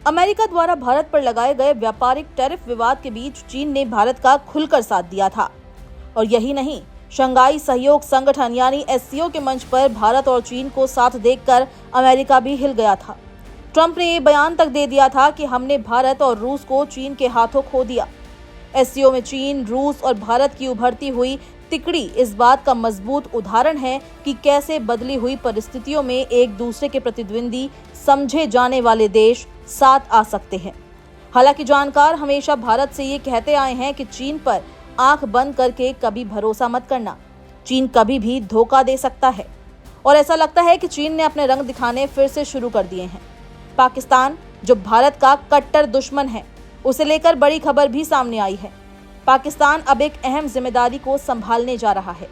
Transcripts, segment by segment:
America द्वारा भारत पर लगाए गए व्यापारिक टैरिफ विवाद के बीच चीन ने भारत का खुलकर साथ दिया था। और यही नहीं, शंघाई सहयोग संगठन यानी एससीओ के मंच पर भारत और चीन को साथ देखकर अमेरिका भी हिल गया था। ट्रंप ने ये बयान तक दे दिया था कि हमने भारत और रूस को चीन के हाथों खो दिया। एससीओ में चीन, रूस और भारत की उभरती हुई तिकड़ी इस बात का मजबूत उदाहरण है कि कैसे बदली हुई परिस्थितियों में एक दूसरे के प्रतिद्वंदी समझे जाने वाले देश साथ आ सकते हैं। हालांकि जानकार हमेशा भारत से ये कहते आए हैं कि चीन पर आंख बंद करके कभी भरोसा मत करना, चीन कभी भी धोखा दे सकता है। और ऐसा लगता है कि चीन ने अपने रंग दिखाने फिर से शुरू कर दिए हैं। पाकिस्तान, जो भारत का कट्टर दुश्मन है, उसे लेकर बड़ी खबर भी सामने आई है। पाकिस्तान अब एक अहम जिम्मेदारी को संभालने जा रहा है।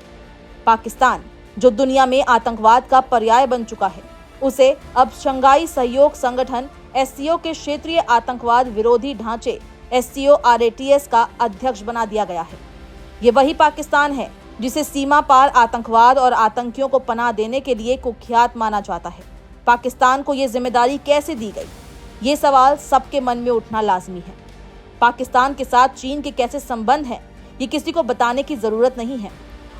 पाकिस्तान, जो दुनिया में आतंकवाद का पर्याय बन चुका है, उसे अब शंघाई सहयोग संगठन एससीओ के क्षेत्रीय आतंकवाद विरोधी ढांचे SCORATS का अध्यक्ष बना दिया गया है। ये वही पाकिस्तान है जिसे सीमा पार आतंकवाद और आतंकियों को पनाह देने के लिए कुख्यात माना जाता है। पाकिस्तान को ये जिम्मेदारी कैसे दी गई, ये सवाल सबके मन में उठना लाजमी है। पाकिस्तान के साथ चीन के कैसे संबंध हैं, ये किसी को बताने की जरूरत नहीं है।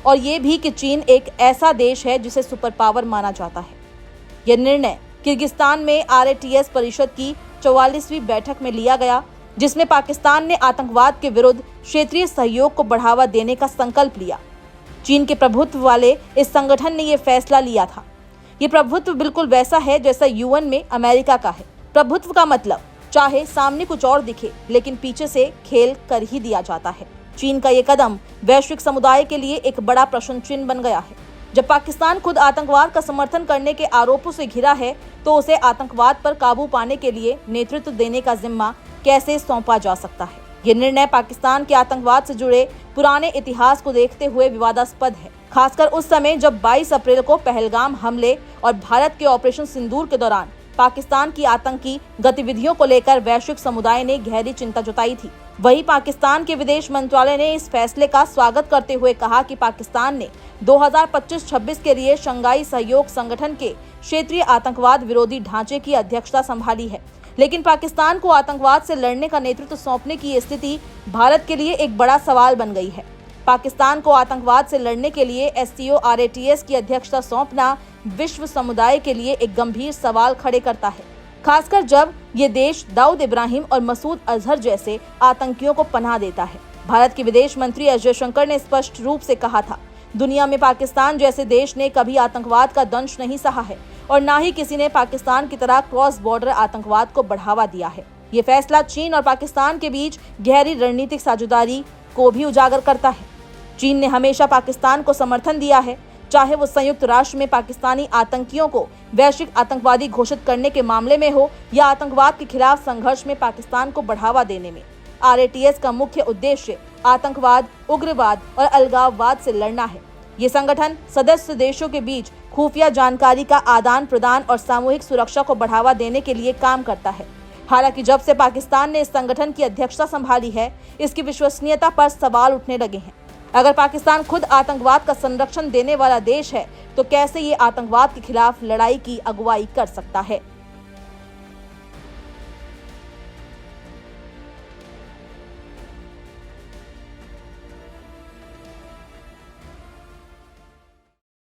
और ये भी कि चीन एक ऐसा देश है जिसे सुपर पावर माना जाता है। यह निर्णय किर्गिस्तान में RATS परिषद की 44वीं बैठक में लिया गया, जिसमें पाकिस्तान ने आतंकवाद के विरुद्ध क्षेत्रीय सहयोग को बढ़ावा देने का संकल्प लिया। चीन के प्रभुत्व वाले इस संगठन ने यह फैसला लिया था। ये प्रभुत्व बिल्कुल वैसा है जैसा UN में अमेरिका का है। प्रभुत्व का मतलब चाहे सामने कुछ और दिखे, लेकिन पीछे से खेल कर ही दिया जाता है। चीन का ये कदम वैश्विक समुदाय के लिए एक बड़ा प्रश्न चिन्ह बन गया है। जब पाकिस्तान खुद आतंकवाद का समर्थन करने के आरोपों से घिरा है, तो उसे आतंकवाद पर काबू पाने के लिए नेतृत्व देने का जिम्मा कैसे सौंपा जा सकता है। ये निर्णय पाकिस्तान के आतंकवाद से जुड़े पुराने इतिहास को देखते हुए विवादास्पद है, खासकर उस समय जब 22 अप्रैल को पहलगाम हमले और भारत के ऑपरेशन सिंदूर के दौरान पाकिस्तान की आतंकी गतिविधियों को लेकर वैश्विक समुदाय ने गहरी चिंता जताई थी। वहीं पाकिस्तान के विदेश मंत्रालय ने इस फैसले का स्वागत करते हुए कहा कि पाकिस्तान ने 2025-26 के लिए शंघाई सहयोग संगठन के क्षेत्रीय आतंकवाद विरोधी ढांचे की अध्यक्षता संभाली है। लेकिन पाकिस्तान को आतंकवाद से लड़ने का नेतृत्व सौंपने की स्थिति भारत के लिए एक बड़ा सवाल बन गई है। पाकिस्तान को आतंकवाद से लड़ने के लिए SCORATS की अध्यक्षता सौंपना विश्व समुदाय के लिए एक गंभीर सवाल खड़े करता है, खासकर जब ये देश दाऊद इब्राहिम और मसूद अजहर जैसे आतंकियों को पनाह देता है। भारत के विदेश मंत्री एस जयशंकर ने स्पष्ट रूप से कहा था, दुनिया में पाकिस्तान जैसे देश ने कभी आतंकवाद का दंश नहीं सहा है और न ही किसी ने पाकिस्तान की तरह क्रॉस बॉर्डर आतंकवाद को बढ़ावा दिया है। ये फैसला चीन और पाकिस्तान के बीच गहरी रणनीतिक साझेदारी को भी उजागर करता है। चीन ने हमेशा पाकिस्तान को समर्थन दिया है, चाहे वो संयुक्त राष्ट्र में पाकिस्तानी आतंकियों को वैश्विक आतंकवादी घोषित करने के मामले में हो या आतंकवाद के खिलाफ संघर्ष में पाकिस्तान को बढ़ावा देने में। RATS का मुख्य उद्देश्य आतंकवाद, उग्रवाद और अलगाववाद से लड़ना है। ये संगठन सदस्य देशों के बीच खुफिया जानकारी का आदान प्रदान और सामूहिक सुरक्षा को बढ़ावा देने के लिए काम करता है। हालांकि जब से पाकिस्तान ने इस संगठन की अध्यक्षता संभाली है, इसकी विश्वसनीयता पर सवाल उठने लगे हैं। अगर पाकिस्तान खुद आतंकवाद का संरक्षण देने वाला देश है, तो कैसे ये आतंकवाद के खिलाफ लड़ाई की अगुवाई कर सकता है।